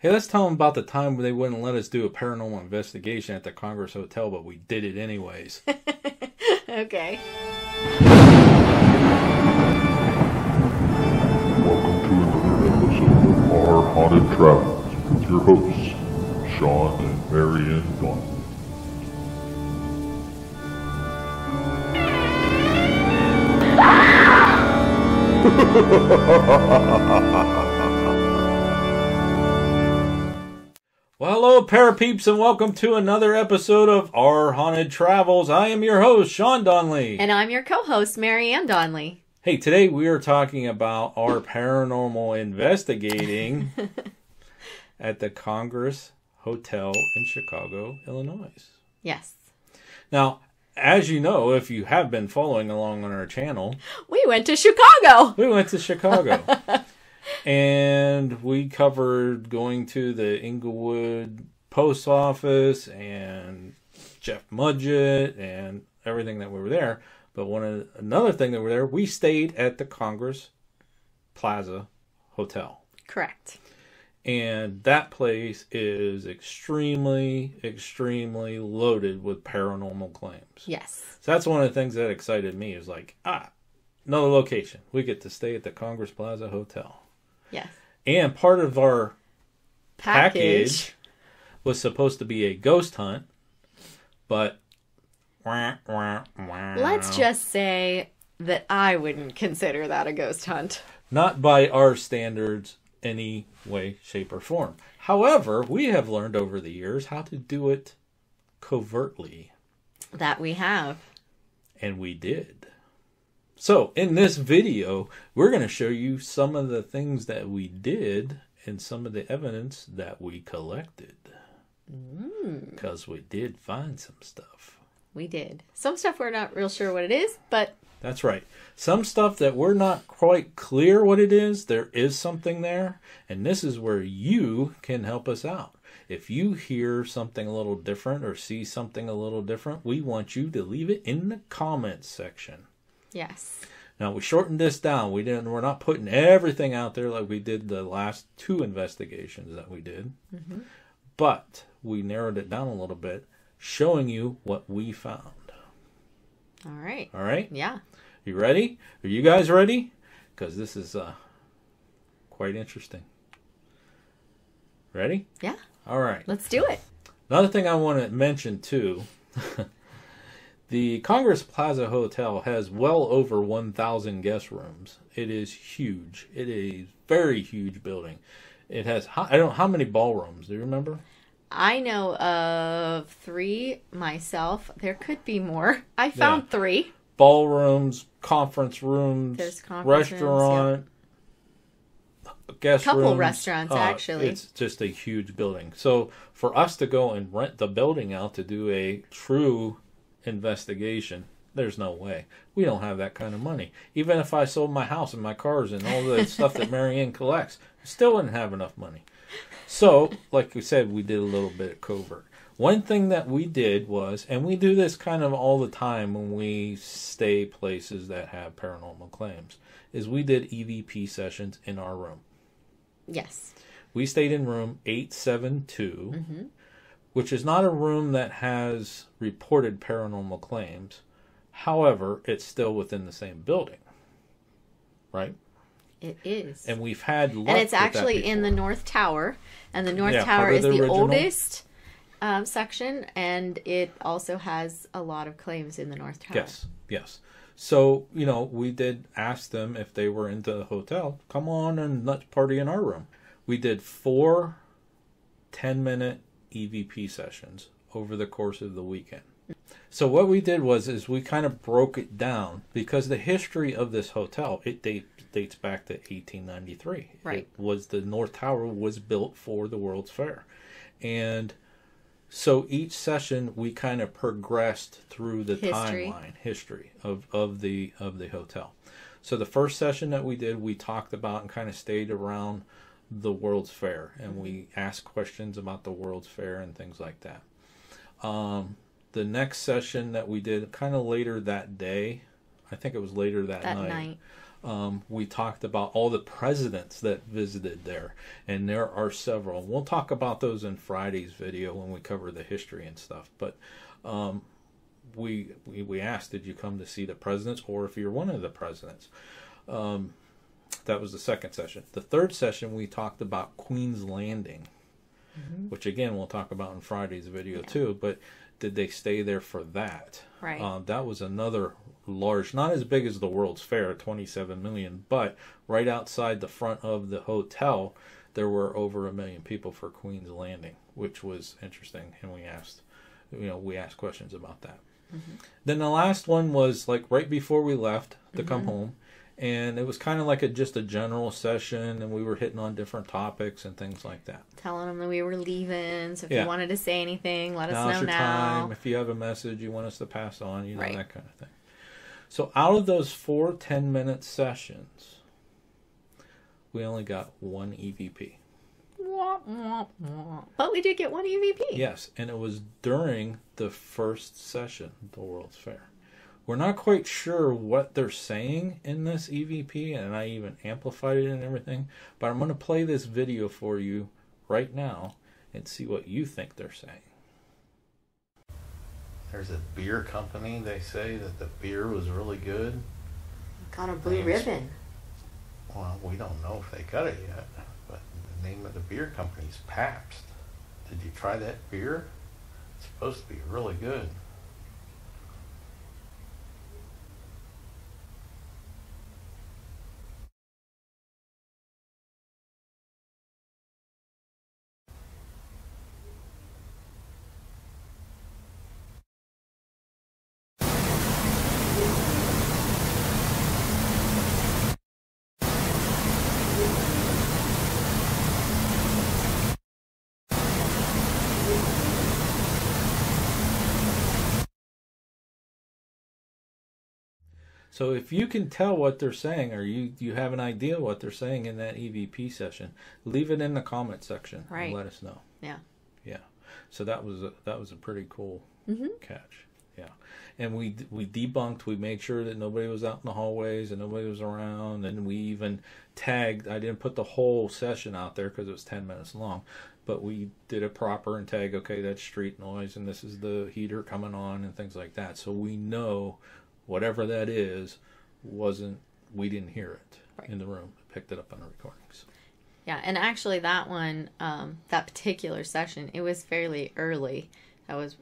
Hey, let's tell them about the time they wouldn't let us do a paranormal investigation at the Congress Hotel, but we did it anyways. Okay. Welcome to another episode of Our Haunted Travels with your hosts, Sean and Marianne Dawn. Well, hello, parapeeps, and welcome to another episode of Our Haunted Travels. I am your host, Sean Donnelly. And I'm your co-host, Marianne Donnelly. Hey, today we are talking about our paranormal investigating at the Congress Hotel in Chicago, Illinois. Yes. Now, as you know, if you have been following along on our channel, We went to Chicago. we went to Chicago. And we covered going to the Inglewood post office and Jeff Mudgett and everything that we were there. But another thing that we were there, we stayed at the Congress Plaza Hotel. Correct. And that place is extremely, extremely loaded with paranormal claims. Yes. So that's one of the things that excited me is like, another location. We get to stay at the Congress Plaza Hotel. Yes. And part of our Package. was supposed to be a ghost hunt, but Let's just say that I wouldn't consider that a ghost hunt. not by our standards any way, shape, or form. However, we have learned over the years how to do it covertly, That we have. and we did. So, in this video, we're going to show you some of the things that we did and some of the evidence that we collected. Because we did find some stuff. We did. Some stuff we're not real sure what it is, but That's right. Some stuff that we're not quite clear what it is, there is something there. And this is where you can help us out. If you hear something a little different or see something a little different, we want you to leave it in the comments section. yes. Now, we shortened this down. We're not putting everything out there like we did the last two investigations that we did. Mm-hmm. But we narrowed it down a little bit, showing you what we found. All right. All right? Yeah. You ready? Are you guys ready? Because this is quite interesting. Ready? Yeah. All right. Let's do it. Another thing I want to mention, too. The Congress Plaza Hotel has well over 1,000 guest rooms. It is huge. It is a very huge building. It has, I don't know, how many ballrooms? Do you remember? I know of 3 myself. There could be more. I found 3. Ballrooms, conference rooms, There's conference restaurant, guest Couple rooms. restaurants, actually. It's just a huge building. So for us to go and rent the building out to do a true investigation, there's no way. We don't have that kind of money. Even if I sold my house and my cars and all the stuff that Marianne collects, I still wouldn't have enough money. So, like we said, we did a little bit of covert. One thing that we did was, and we do this kind of all the time when we stay places that have paranormal claims, is we did EVP sessions in our room. Yes. We stayed in room 872, which is not a room that has reported paranormal claims. However, it's still within the same building. Right? It is. And we've had luck And it's with that actually in the before. North Tower. And the North Yeah, Tower part of is the the original. oldest section. And it also has a lot of claims in the North Tower. Yes. So, we did ask them if they were into the hotel. Come on and let's party in our room. We did 4 10-minute EVP sessions over the course of the weekend. So what we did is we kind of broke it down because the history of this hotel, it dates back to 1893. Right. The North Tower was built for the World's Fair. And so each session we kind of progressed through the history of the hotel. So the first session that we did, we talked about and kind of stayed around the World's Fair, and we asked questions about the World's Fair and things like that. The next session that we did kind of later that day, I think it was later that night. We talked about all the presidents that visited there, and there are several. We'll talk about those in Friday's video when we cover the history and stuff. But we asked, did you come to see the presidents, or if you're one of the presidents? That was the second session. The third session, we talked about Queen's Landing, which again we'll talk about in Friday's video too. But did they stay there for that? Right. That was another large, not as big as the World's Fair, 27 million, but right outside the front of the hotel, there were over 1 million people for Queen's Landing, which was interesting. And we asked questions about that. Then the last one was like right before we left to come home. And it was kind of like just a general session, and we were hitting on different topics and things like that. Telling them that we were leaving, so if you wanted to say anything, let us know now. Now's your time. If you have a message you want us to pass on, that kind of thing. So out of those 4 10-minute sessions, we only got 1 EVP. But we did get 1 EVP. Yes, and it was during the first session of the World's Fair. We're not quite sure what they're saying in this EVP, and I even amplified it and everything, but I'm going to play this video for you right now and see what you think they're saying. There's a beer company, they say that the beer was really good. Got a blue ribbon. Well, we don't know if they got it yet, but the name of the beer company is Pabst. Did you try that beer? It's supposed to be really good. So if you can tell what they're saying, or you have an idea what they're saying in that EVP session, leave it in the comment section and let us know. Yeah. Yeah. So that was a pretty cool catch. Yeah. And we debunked. We made sure that nobody was out in the hallways and nobody was around. And we even tagged. I didn't put the whole session out there because it was 10 minutes long. But we did it proper and tag, okay, that's street noise and this is the heater coming on and things like that. So we know whatever that is we didn't hear it in the room. We picked it up on the recordings. Yeah, and actually that one, that particular session, it was fairly early. That was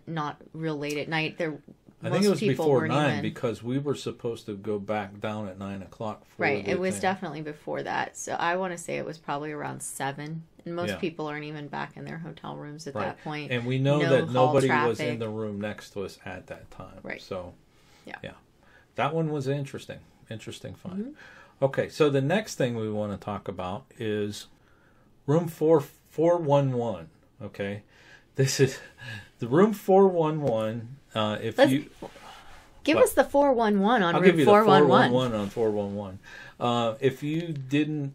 not real late at night. I think it was before 9 because we were supposed to go back down at 9 o'clock. Right, it was definitely before that. So I want to say it was probably around 7. And most people aren't even back in their hotel rooms at that point. And we know that nobody was in the room next to us at that time. Right. So, yeah. That one was interesting. Interesting find. Okay, so the next thing we want to talk about is room 411. Okay, this is the room 411. Give us the 411 on I'll room give you 411. The 411 on 411. If you didn't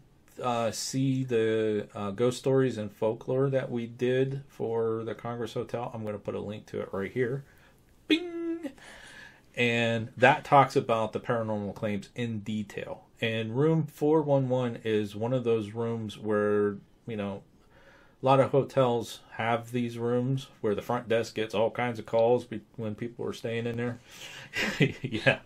see the ghost stories and folklore that we did for the Congress Hotel, I'm going to put a link to it right here. Bing! And that talks about the paranormal claims in detail. And room 411 is one of those rooms where, a lot of hotels have these rooms where the front desk gets all kinds of calls when people are staying in there. Yeah.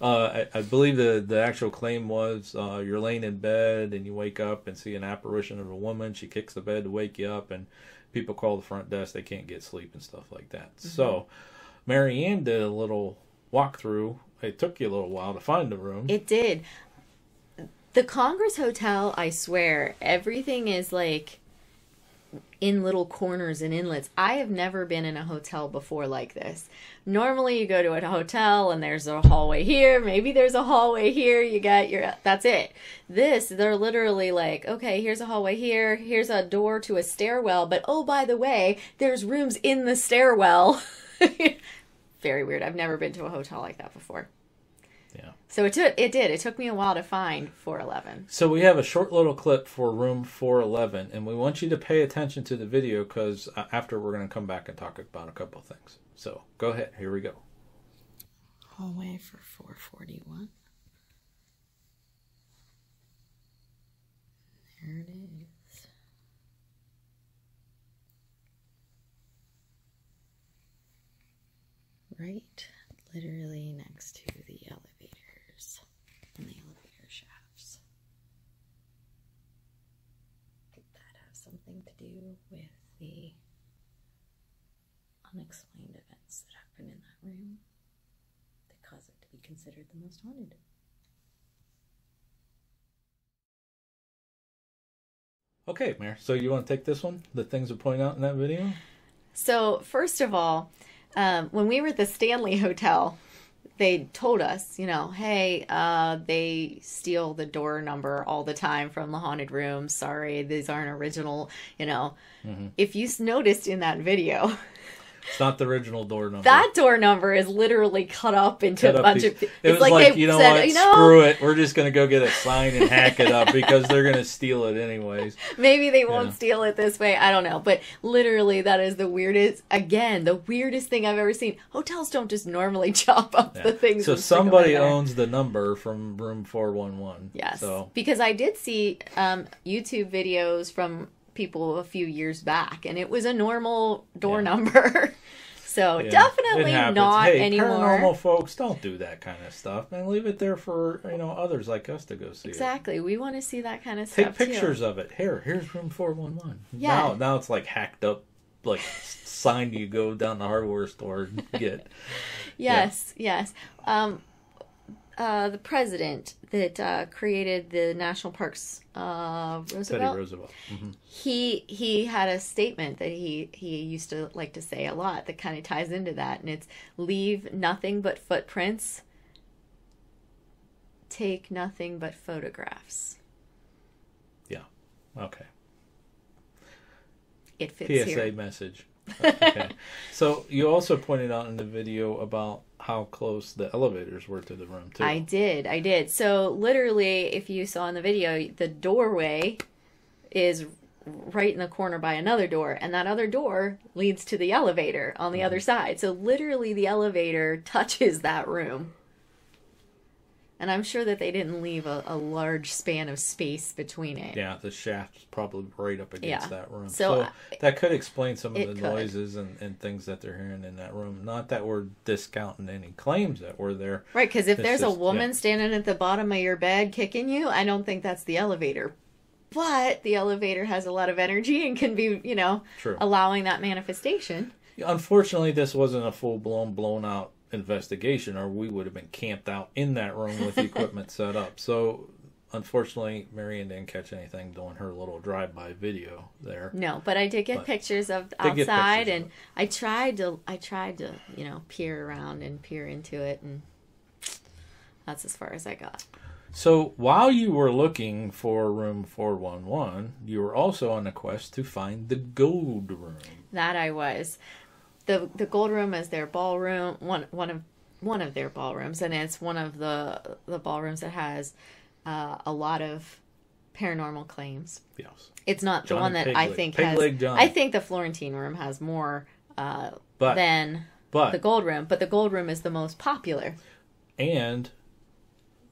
I believe the actual claim was you're laying in bed and you wake up and see an apparition of a woman. She kicks the bed to wake you up, and people call the front desk. They can't get sleep and stuff like that. So Mary Ann did a little walkthrough. It took you a little while to find the room. It did. The Congress Hotel, I swear, everything is like in little corners and inlets. I have never been in a hotel before like this. Normally you go to a hotel and there's a hallway here, maybe there's a hallway here, you got that's it. They're literally like, okay, here's a hallway here, here's a door to a stairwell, but oh, by the way, there's rooms in the stairwell. Very weird. I've never been to a hotel like that before. Yeah. So it took me a while to find 411. So we have a short little clip for room 411, and we want you to pay attention to the video because after we're going to come back and talk about a couple of things. So go ahead. Here we go. Hallway for 441. There it is. Right, literally next to the elevators and the elevator shafts. Could that have something to do with the unexplained events that happen in that room that cause it to be considered the most haunted? Okay, Mayor. So you want to take this one? The things we're pointing out in that video? So, first of all, when we were at the Stanley Hotel, they told us, you know, hey, they steal the door number all the time from the haunted rooms. Sorry, these aren't original, you know. Mm-hmm. If you noticed in that video... It's not the original door number. That door number is literally cut up into a bunch of... It was like you know what, screw it. We're just going to go get a sign and hack it up because they're going to steal it anyways. Maybe they won't steal it this way. I don't know. But literally, that is the weirdest... Again, the weirdest thing I've ever seen. Hotels don't just normally chop up the things. So somebody owns the number from room 411. Yes. So. Because I did see YouTube videos from... people a few years back, and it was a normal door number. So definitely not anymore. Paranormal folks don't do that kind of stuff, man. Leave it there for others like us to go see. Exactly. We want to see that kind of stuff. Take pictures of it. Here's room 411. Yeah. Now it's like hacked up, like sign you go down the hardware store and get. Yes. The president that created the national parks, Roosevelt. Teddy Roosevelt. Mm-hmm. He had a statement that he used to like to say a lot that kind of ties into that, and it's leave nothing but footprints, take nothing but photographs. Yeah. Okay. It fits PSA here. Message. Okay. So you also pointed out in the video about how close the elevators were to the room too. I did. So literally, if you saw in the video, the doorway is right in the corner by another door, and that other door leads to the elevator on the other side. So literally, the elevator touches that room. And I'm sure that they didn't leave a large span of space between it. Yeah, the shaft's probably right up against that room. So that could explain some of the noises and things that they're hearing in that room. Not that we're discounting any claims that were there. Right, because if there's a woman standing at the bottom of your bed kicking you, I don't think that's the elevator. But the elevator has a lot of energy and can be, True. allowing that manifestation. Unfortunately, this wasn't a full-blown, blown-out investigation, or we would have been camped out in that room with the equipment set up. So unfortunately, Marianne didn't catch anything doing her little drive-by video there. No, but I did get pictures of outside, and I tried to peer around and peer into it, and that's as far as I got. So while you were looking for room 411, you were also on a quest to find the gold room. That I was. The gold room is their ballroom, one of their ballrooms, and it's one of the ballrooms that has a lot of paranormal claims. Yes, it's not the one that I think has. I think the Florentine room has more than the gold room, but the gold room is the most popular. And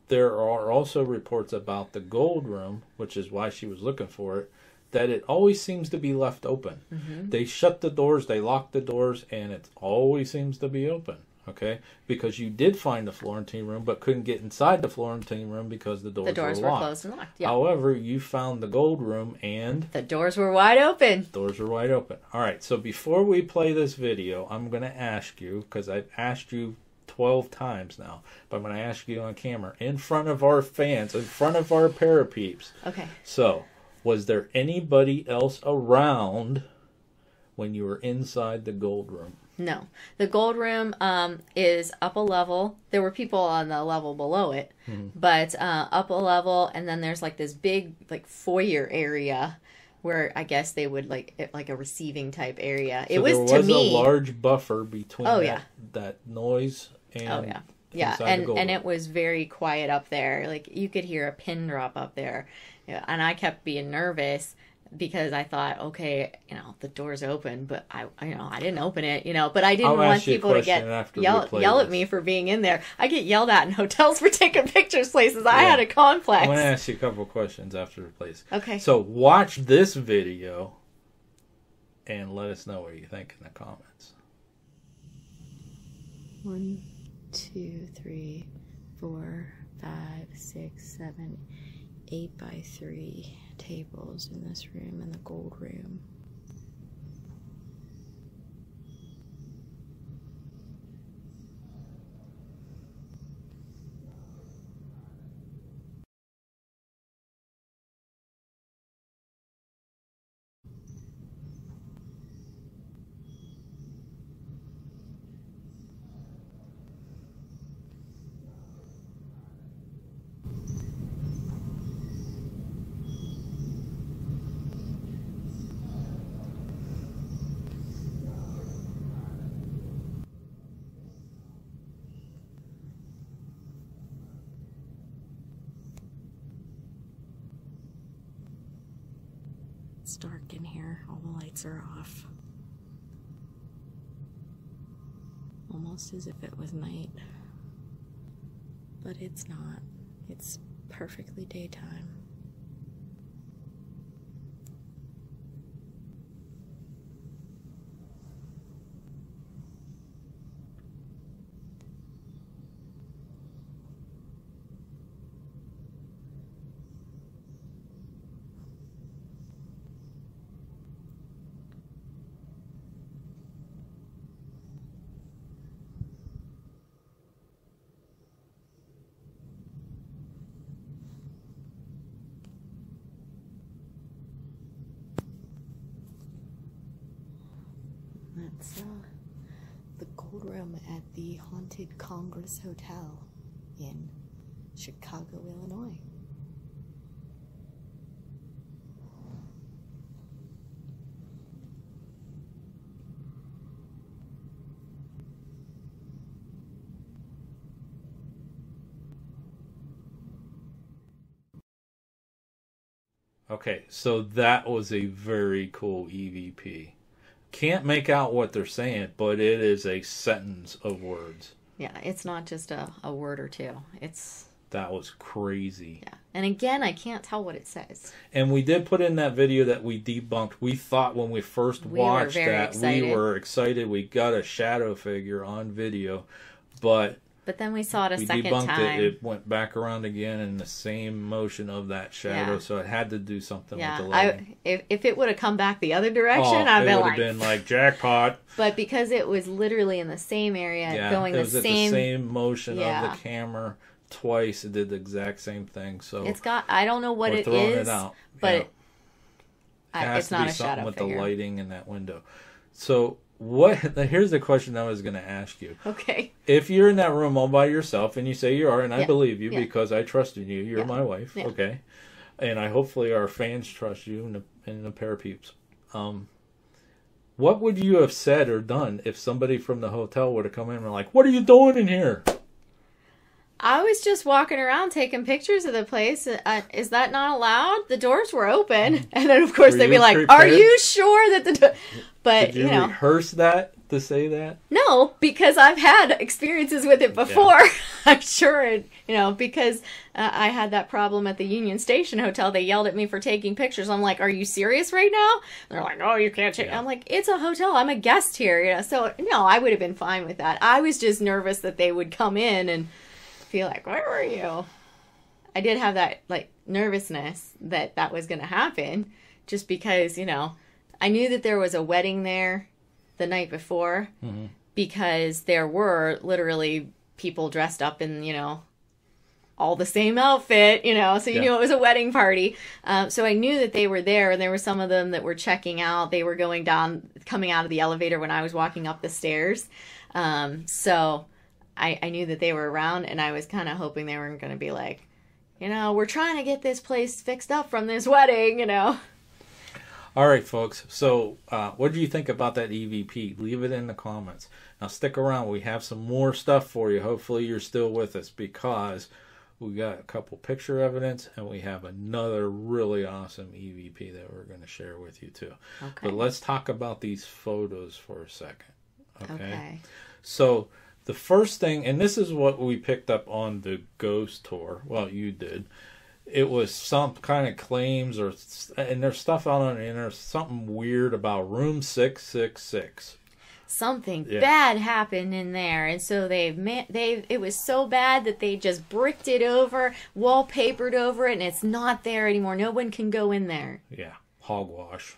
there are also reports about the gold room, which is why she was looking for it, that it always seems to be left open. Mm-hmm. They shut the doors, they lock the doors, and it always seems to be open. Okay? Because you did find the Florentine room, but couldn't get inside the Florentine room because the doors were locked. Closed and locked. Yeah. However, you found the gold room, and the doors were wide open. Doors were wide open. All right, so before we play this video, I'm going to ask you, because I've asked you 12 times now, but I'm going to ask you on camera, in front of our fans, in front of our parapeeps. Okay. So, was there anybody else around when you were inside the gold room? No. The gold room is up a level. There were people on the level below it, but up a level, and then there's like this big foyer area where I guess they would like a receiving type area. So there was a large buffer between that noise and and it was very quiet up there. Like you could hear a pin drop up there. And I kept being nervous, because I thought, okay, the door's open, but I didn't open it, but I didn't I'll want ask you a people to question get after we yell play at this. me for being in there. I get yelled at in hotels for taking pictures places. I had a complex. I'm going to ask you a couple of questions after we play this. Okay. So watch this video and let us know what you think in the comments. 1, 2, 3, 4, 5, 6, 7, 8 by 3 tables in this room, in the gold room. It's dark in here. All the lights are off. Almost as if it was night. But it's not. It's perfectly daytime. That's the gold room at the haunted Congress Hotel in Chicago, Illinois. Okay, so that was a very cool EVP. Can't make out what they're saying, but it is a sentence of words. Yeah, it's not just a word or two. That was crazy. Yeah. And again, I can't tell what it says. And we did put in that video that we debunked. We thought when we first watched that, we were excited. We got a shadow figure on video, but then we saw it a second debunked time. It went back around again in the same motion of that shadow, Yeah. so it had to do something with the Yeah, lighting. if it would have come back the other direction, I'd it would been have been like jackpot. But because it was literally in the same area, going it the was at same, the same motion Yeah. of the camera twice. It did the exact same thing. So it's got. I don't know what we're it throwing is, it out. but Yeah. It has it's to not be a something shadow with figure. the lighting in that window. So here's the question I was going to ask you. Okay. If you're in that room all by yourself, and you say you are, and I Yeah. believe you Yeah. because I trust in you, you're Yeah. my wife, Yeah. okay? And I hopefully our fans trust you and the pair of peeps. What would you have said or done if somebody from the hotel would have come in and were like, "What are you doing in here?" I was just walking around taking pictures of the place. Is that not allowed? The doors were open, and then of course Were they'd be you like, prepared? "Are you sure that the?" But Did you rehearse that to say that? No, because I've had experiences with it before. Yeah. I'm sure, because I had that problem at the Union Station Hotel. They yelled at me for taking pictures. I'm like, "Are you serious right now?" They're like, "Oh, you can't take." Yeah. I'm like, "It's a hotel. I'm a guest here." So no, I would have been fine with that. I was just nervous that they would come in and feel like, "Where were you?" I did have that nervousness that was going to happen, just because I knew that there was a wedding there the night before, mm-hmm. because there were literally people dressed up in, all the same outfit, so you knew it was a wedding party. So I knew that they were there, and there were some of them that were checking out. They were coming out of the elevator when I was walking up the stairs. So I knew that they were around, and I was kind of hoping they weren't going to be like, we're trying to get this place fixed up from this wedding, All right, folks. So what do you think about that EVP? Leave it in the comments. Now stick around. We have some more stuff for you. Hopefully you're still with us, because we got a couple picture evidence, and we have another really awesome EVP that we're going to share with you too. Okay. But let's talk about these photos for a second. Okay. So the first thing, and this is what we picked up on the ghost tour. Well, you did. It was some kind of claims, and there's stuff out on the internet, something weird about room 666. Something bad happened in there, and so it was so bad that they just bricked it over, wallpapered over it, and it's not there anymore. No one can go in there. Yeah, hogwash.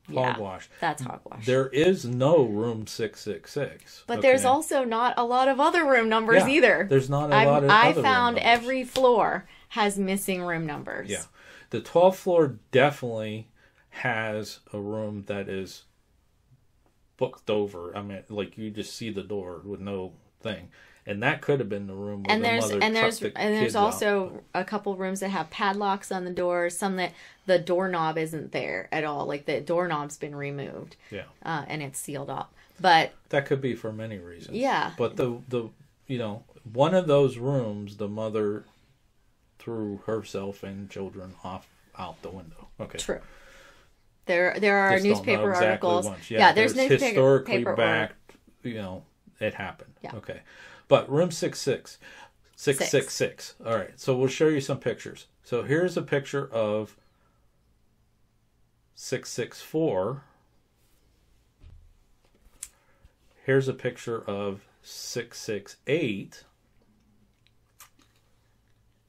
Yeah, Hogwash. that's hogwash. There is no room 666. But there's also not a lot of other room numbers either. There's not a lot of I other found room numbers. every floor has missing room numbers. Yeah. The 12th floor definitely has a room that is booked over. I mean, like you just see the door with no thing. And that could have been the room where there's also a couple rooms that have padlocks on the doors, some that the doorknob isn't there at all, like the doorknob's been removed. Yeah. And it's sealed up. But that could be for many reasons. Yeah. But the one of those rooms, the mother threw herself and children out the window. Okay. True. There are Just newspaper articles. Yeah, there's newspaper historically backed. It happened. Yeah. Okay. But room 666. All right. So we'll show you some pictures. So here's a picture of 664. Here's a picture of 668.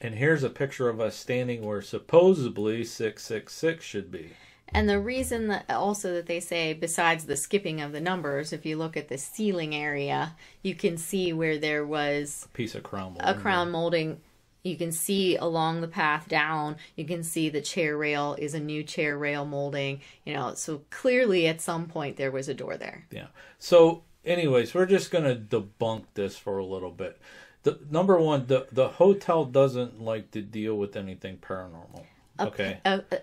And here's a picture of us standing where supposedly 666 should be. And the reason that also that they say, besides the skipping of the numbers, if you look at the ceiling area, you can see where there was a piece of crown molding. A crown molding. You can see along the path down, you can see the chair rail is a new chair rail molding. So clearly at some point there was a door there. Yeah. So anyways, we're just going to debunk this for a little bit. Number one, the hotel doesn't like to deal with anything paranormal. Okay.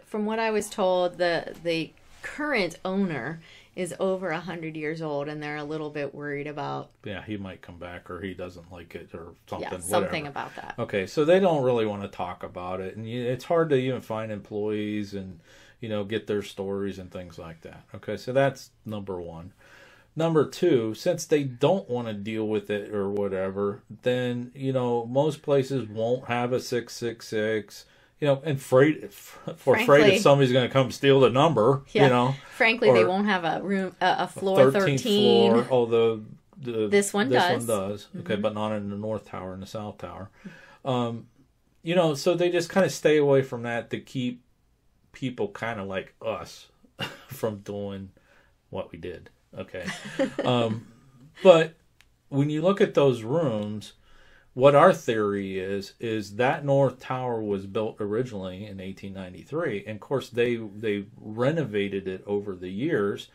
From what I was told, the current owner is over 100 years old, and they're a little bit worried about. Yeah, he might come back, or he doesn't like it, or something. Yeah, something about that. Okay, so they don't really want to talk about it, and it's hard to even find employees and get their stories and things like that. Okay, so that's number one. Number two, since they don't want to deal with it or whatever, then most places won't have a 666. And afraid if somebody's going to come steal the number, Frankly, they won't have a floor 13. Floor, although this one does. Mm-hmm. Okay, but not in the North Tower and the South Tower. So they just kind of stay away from that to keep people kind of like us from doing what we did. Okay. But when you look at those rooms, what our theory is that North Tower was built originally in 1893. And of course, they renovated it over the years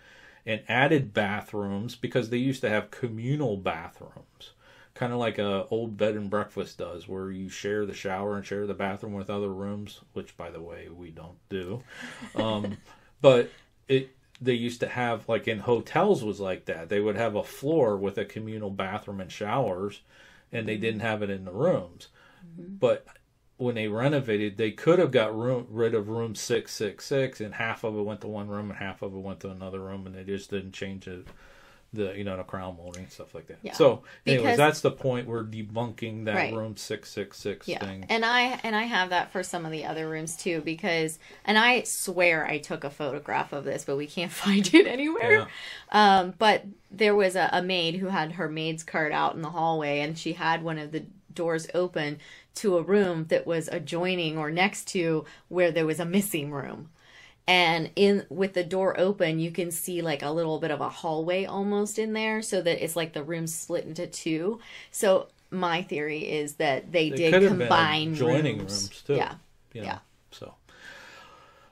and added bathrooms because they used to have communal bathrooms, kind of like a old bed and breakfast does, where you share the shower and share the bathroom with other rooms, which, by the way, we don't do. But they used to have, like in hotels was like that. They would have a floor with a communal bathroom and showers, and they didn't have it in the rooms. Mm-hmm. But when they renovated, they could have got rid of room 666, and half of it went to one room and half of it went to another room, and they just didn't change the crown molding and stuff like that. Yeah. So, anyways, that's the point. We're debunking that room 666 thing. And I have that for some of the other rooms too, and I swear I took a photograph of this, but we can't find it anywhere. Yeah. But there was a maid who had her maid's cart out in the hallway, and she had one of the doors open to a room that was adjoining or next to where there was a missing room. And with the door open, you can see like a little bit of a hallway almost in there, so that it's like the room's split into two. So my theory is that they did combine joining rooms too. Yeah. Yeah. So,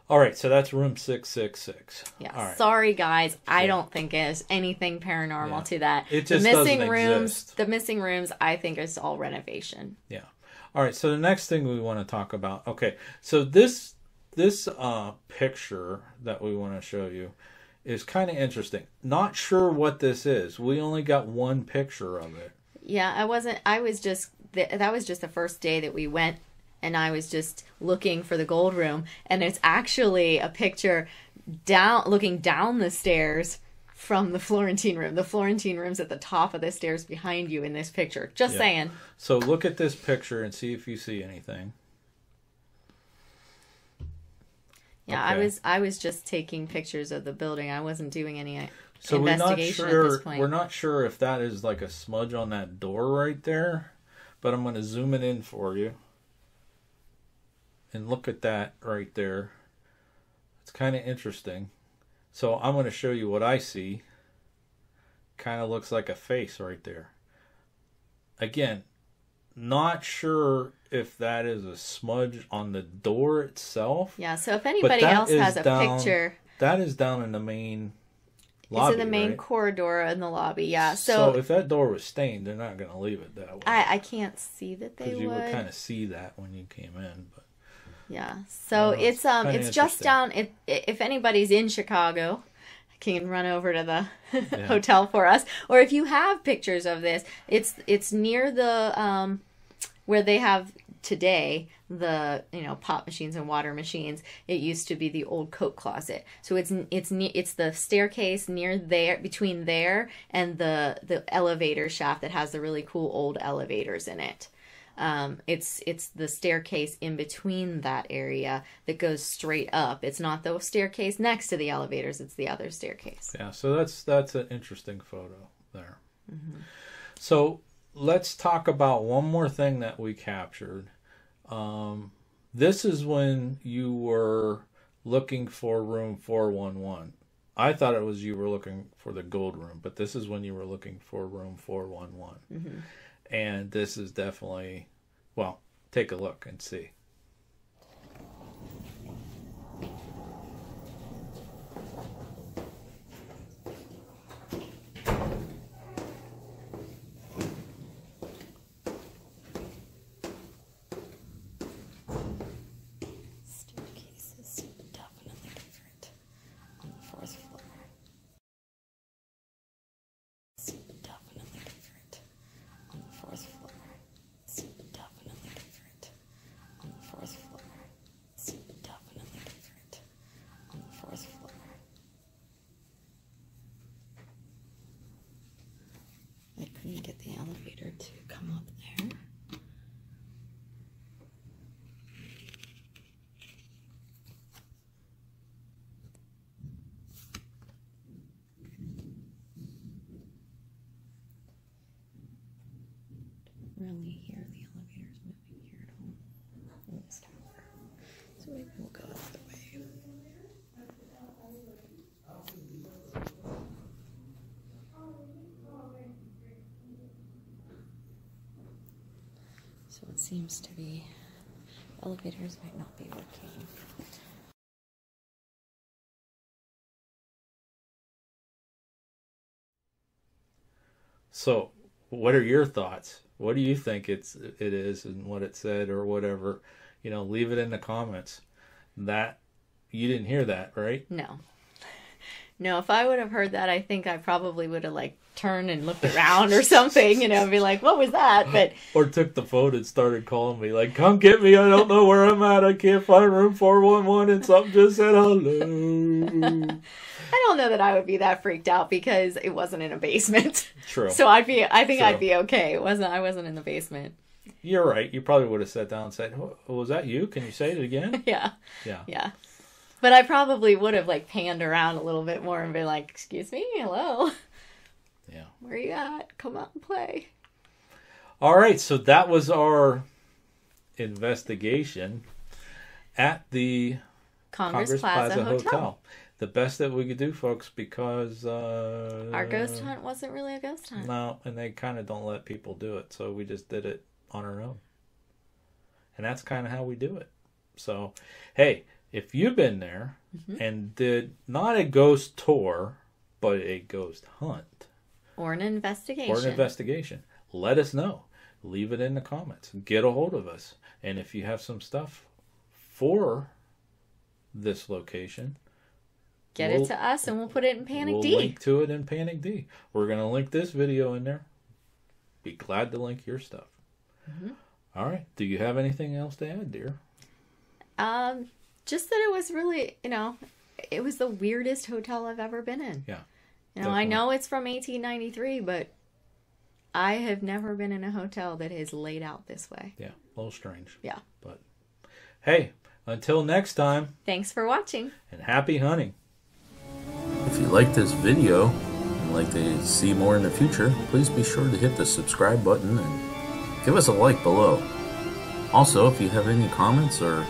all right. So that's room 666. Yeah. All right. Sorry, guys. I don't think there's anything paranormal to that. It just doesn't exist. The missing rooms, I think, is all renovation. Yeah. All right. So the next thing we want to talk about. Okay. So this picture that we want to show you is kind of interesting. Not sure what this is. We only got one picture of it. Yeah, I wasn't. I was just. That was just the first day that we went, and I was just looking for the gold room, and it's actually a picture looking down the stairs from the Florentine room. The Florentine room's at the top of the stairs behind you in this picture. Just saying. So look at this picture and see if you see anything. Yeah, Okay. I was just taking pictures of the building. I wasn't doing any So investigation at this point. we're not sure if that is like a smudge on that door right there, but I'm going to zoom it in for you. And look at that right there. It's kind of interesting. So I'm going to show you what I see. Kind of looks like a face right there. Again, not sure if that is a smudge on the door itself. Yeah, so if anybody else has a picture. That is down in the main lobby, It's in the main right? corridor in the lobby, yeah. So if that door was stained, they're not going to leave it that way. I can't see that they would. Because you would kind of see that when you came in. But yeah, so it's just down. If anybody's in Chicago, can run over to the hotel for us. Or if you have pictures of this, it's near the where they have today the pop machines and water machines. It used to be the old coat closet. So it's the staircase near there, between there and the elevator shaft that has the really cool old elevators in it. It's the staircase in between that area that goes straight up. It's not the staircase next to the elevators. It's the other staircase. yeah, so that's an interesting photo there. Mm-hmm. So let's talk about one more thing that we captured. This is when you were looking for room 411. I thought it was you were looking for the gold room, but this is when you were looking for room 411. Mm-hmm. And this is definitely, well, take a look and see. Staircase is definitely different on the fourth floor. It's definitely different on the fourth floor. It's definitely different on the fourth floor. It's definitely different on the fourth floor. I couldn't get the elevator to come up there. Really hear the elevators moving here at home in this tower. So maybe we'll go the other way. So it seems to be elevators might not be working. So what are your thoughts? What do you think it is and what it said or whatever? Leave it in the comments. That you didn't hear that, right? No. No, if I would have heard that, I think I probably would have turned and looked around or something, and be like, what was that? But or took the phone and started calling me come get me, I don't know where I'm at, I can't find room 411 and something just said hello. I don't know that I would be that freaked out because it wasn't in a basement. True. So I think I'd be okay. I wasn't in the basement. You're right. You probably would have sat down and said, was that you? Can you say it again? Yeah. Yeah. Yeah. But I probably would have panned around a little bit more and been like, excuse me, hello. Yeah. Where you at? Come out and play. All right. So that was our investigation at the Congress Plaza Hotel. The best that we could do, folks, because our ghost hunt wasn't really a ghost hunt. No, and they kind of don't let people do it, so we just did it on our own. And that's kind of how we do it. So, hey, if you've been there and did not a ghost tour, but a ghost hunt. Or an investigation. Let us know. Leave it in the comments. Get a hold of us. And if you have some stuff for this location, get it to us and we'll put it in Panic D. We'll link to it in Panic D. We're going to link this video in there be glad to link your stuff. Mm-hmm. All right. Do you have anything else to add, dear? Just that it was really, it was the weirdest hotel I've ever been in. Yeah. I know it's from 1893, but I have never been in a hotel that is laid out this way. Yeah, a little strange. Yeah. But hey, until next time. Thanks for watching. And happy hunting. If you like this video and like to see more in the future, please be sure to hit the subscribe button and give us a like below. Also, if you have any comments or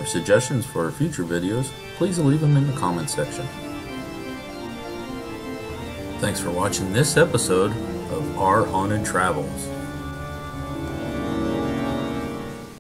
suggestions for future videos, please leave them in the comment section. Thanks for watching this episode of Our Haunted Travels.